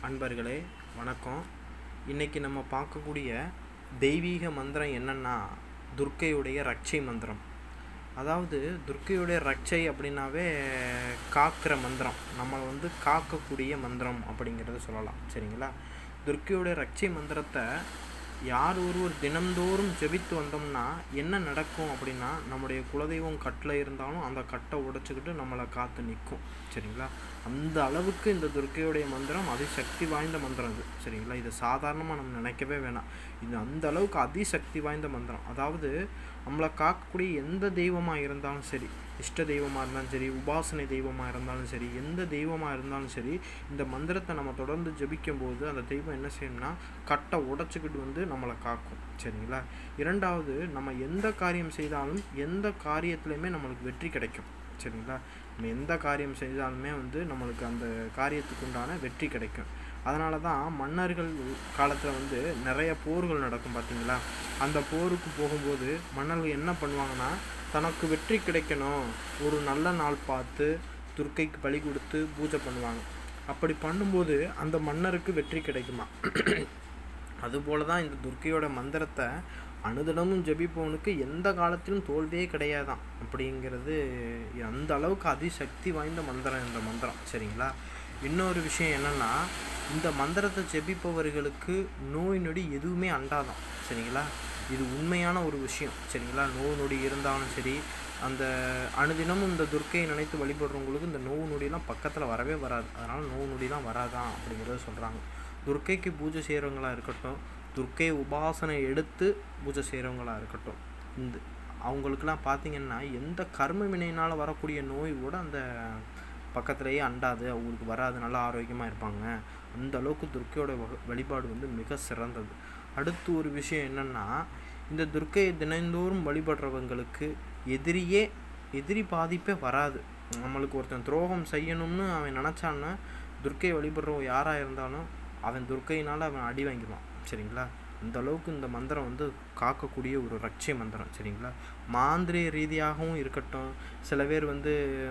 அன்பர்களே வணக்கம். இன்றைக்கி நம்ம பார்க்கக்கூடிய தெய்வீக மந்திரம் என்னென்னா துர்க்கையுடைய ரட்சை மந்திரம். அதாவது துர்க்கையுடைய ரட்சை அப்படின்னாவே காக்கிற மந்திரம், நம்மளை காக்கக்கூடிய மந்திரம் அப்படிங்கிறத சொல்லலாம். சரிங்களா? துர்க்கையுடைய ரட்சை மந்திரத்தை யார் ஒருவர் தினந்தோறும் ஜெபித்து வந்தோம்னா என்ன நடக்கும் அப்படின்னா, நம்முடைய குலதெய்வம் கட்டில் இருந்தாலும் அந்த கட்டை உடைச்சிக்கிட்டு நம்மளை காத்து நிற்கும். சரிங்களா? அந்த அளவுக்கு இந்த துர்க்கையுடைய மந்திரம் அதிசக்தி வாய்ந்த மந்திரம் இது. சரிங்களா? இதை சாதாரணமாக நம்ம நினைக்கவே வேணாம். இது அந்த அளவுக்கு அதிசக்தி வாய்ந்த மந்திரம். அதாவது நம்மளை காக்கக்கூடிய எந்த தெய்வமாக இருந்தாலும் சரி, இஷ்ட தெய்வமாக இருந்தாலும் சரி, உபாசனை தெய்வமாக இருந்தாலும் சரி, எந்த தெய்வமாக இருந்தாலும் சரி, இந்த மந்திரத்தை நம்ம தொடர்ந்து ஜபிக்கும்போது அந்த தெய்வம் என்ன செய்யணும்னா கட்டை உடைச்சிக்கிட்டு நம்மளை காக்கும். சரிங்களா? இரண்டாவது, நம்ம எந்த காரியம் செய்தாலும் எந்த காரியத்துலையுமே நம்மளுக்கு வெற்றி கிடைக்கும். சரிங்களா? நம்ம எந்த காரியம் செய்தாலுமே நம்மளுக்கு அந்த காரியத்துக்கு உண்டான வெற்றி கிடைக்கும். அதனால தான் மன்னர்கள் காலத்தில் நிறைய போர்கள் நடக்கும் பார்த்தீங்களா? அந்த போருக்கு போகும்போது மன்னர்கள் என்ன பண்ணுவாங்கன்னா, தனக்கு வெற்றி கிடைக்கணும் ஒரு நல்ல நாள் பார்த்து துர்க்கைக்கு பலி கொடுத்து பூஜை பண்ணுவாங்க. அப்படி பண்ணும்போது அந்த மன்னருக்கு வெற்றி கிடைக்குமா? அதுபோல தான் இந்த துர்க்கையோட மந்திரத்தை அனுதினமும் ஜபிப்பவனுக்கு எந்த காலத்திலும் தோல்வியே கிடையாதான் அப்படிங்கிறது. அந்த அளவுக்கு அதிசக்தி வாய்ந்த மந்திரம் இந்த மந்திரம். சரிங்களா? இன்னொரு விஷயம் என்னென்னா, இந்த மந்திரத்தை ஜபிப்பவர்களுக்கு நோய் நொடி எதுவுமே அண்டாதான். சரிங்களா? இது உண்மையான ஒரு விஷயம். சரிங்களா? நோய் நொடி இருந்தாலும் சரி, அந்த அனுதினமும் இந்த துர்க்கையை நினைத்து வழிபடுறவங்களுக்கு இந்த நோய் நொடியெலாம் பக்கத்தில் வரவே வராது. அதனால் நோய் நொடிலாம் வராதான் அப்படிங்கிறத சொல்கிறாங்க. துர்க்கைக்கு பூஜை செய்கிறவங்களாக இருக்கட்டும், துர்க்கை உபாசனை எடுத்து பூஜை செய்கிறவங்களாக இருக்கட்டும், அவங்களுக்கெல்லாம் பார்த்திங்கன்னா எந்த கர்ம வினையினால் வரக்கூடிய நோய் கூட அந்த பக்கத்துலேயே அண்டாது, அவங்களுக்கு வராது, நல்லா ஆரோக்கியமாக இருப்பாங்க. அந்த அளவுக்கு துர்க்கையோட வழிபாடு மிக சிறந்தது. அடுத்து ஒரு விஷயம் என்னென்னா, இந்த துர்க்கையை தினந்தோறும் வழிபடுறவங்களுக்கு எதிரி பாதிப்பே வராது. நம்மளுக்கு ஒருத்தன் துரோகம் செய்யணும்னு அவன் நினச்சான்னா, துர்க்கையை வழிபடுறவங்க யாராக இருந்தாலும் அவன் துர்க்கையினால் அவன் அடி வாங்கிடுவான். சரிங்களா? அந்த அளவுக்கு இந்த மந்திரம் காக்கக்கூடிய ஒரு ரட்சை மந்திரம். சரிங்களா? மாந்திரிய ரீதியாகவும் இருக்கட்டும், சில பேர்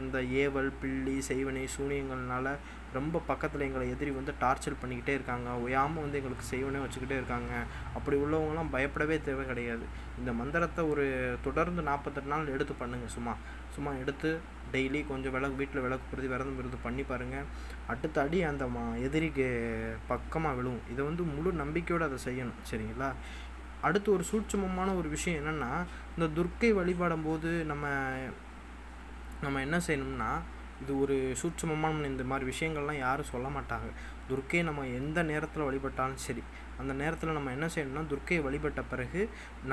இந்த ஏவல் பில்லி செய்வனை சூனியங்கள்னால ரொம்ப பக்கத்தில் எங்களை எதிரி டார்ச்சர் பண்ணிக்கிட்டே இருக்காங்க, ஓயாமல் எங்களுக்கு செய்வனே வச்சுக்கிட்டே இருக்காங்க. அப்படி உள்ளவங்களாம் பயப்படவே தேவை கிடையாது. இந்த மந்திரத்தை ஒரு தொடர்ந்து 48 நாள் எடுத்து பண்ணுங்கள். சும்மா எடுத்து டெய்லி கொஞ்சம் வீட்டில் விளக்கு பொருத்தி விரதம் பண்ணி பாருங்கள். அடுத்த அடி அந்த எதிரிக்கு பக்கமாக விழுவும். இதை முழு நம்பிக்கையோடு அதை செய்யணும். சரிங்களா? அடுத்து ஒரு சூட்சமமான ஒரு விஷயம் என்னென்னா, இந்த துர்க்கை வழிபாடும் போது நம்ம என்ன செய்யணும்னா, இது ஒரு சூட்சமமான இந்த மாதிரி விஷயங்கள்லாம் யாரும் சொல்ல மாட்டாங்க. துர்க்கையை நம்ம எந்த நேரத்தில் வழிபட்டாலும் சரி, அந்த நேரத்தில் நம்ம என்ன செய்யணும்னா, துர்க்கையை வழிபட்ட பிறகு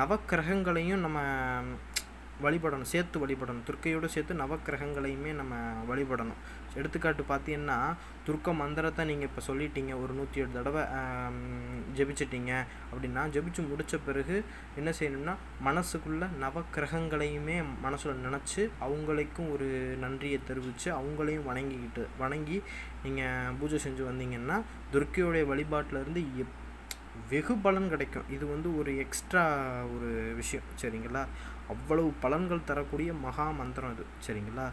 நவக்கிரகங்களையும் நம்ம வழிபடணும், சேர்த்து வழிபடணும். துர்க்கையோடு சேர்த்து நவக்கிரகங்களையுமே நம்ம வழிபடணும். எடுத்துக்காட்டு பார்த்தீங்கன்னா, துர்க்க மந்திரத்தை நீங்கள் இப்போ சொல்லிட்டீங்க, ஒரு 107 தடவை ஜெபிச்சிட்டிங்க அப்படின்னா, ஜெபிச்சு முடித்த பிறகு என்ன செய்யணும்னா, மனசுக்குள்ளே நவக்கிரகங்களையுமே மனசில் நினச்சி அவங்களுக்கும் ஒரு நன்றியை தெரிவித்து அவங்களையும் வணங்கி நீங்கள் பூஜை செஞ்சு வந்தீங்கன்னா, துர்க்கையோடைய வழிபாட்டிலேருந்து வெகு பலன் கிடைக்கும். இது ஒரு எக்ஸ்ட்ரா ஒரு விஷயம். சரிங்களா? அவ்வளவு பலன்கள் தரக்கூடிய மகா மந்திரம் இது. சரிங்களா?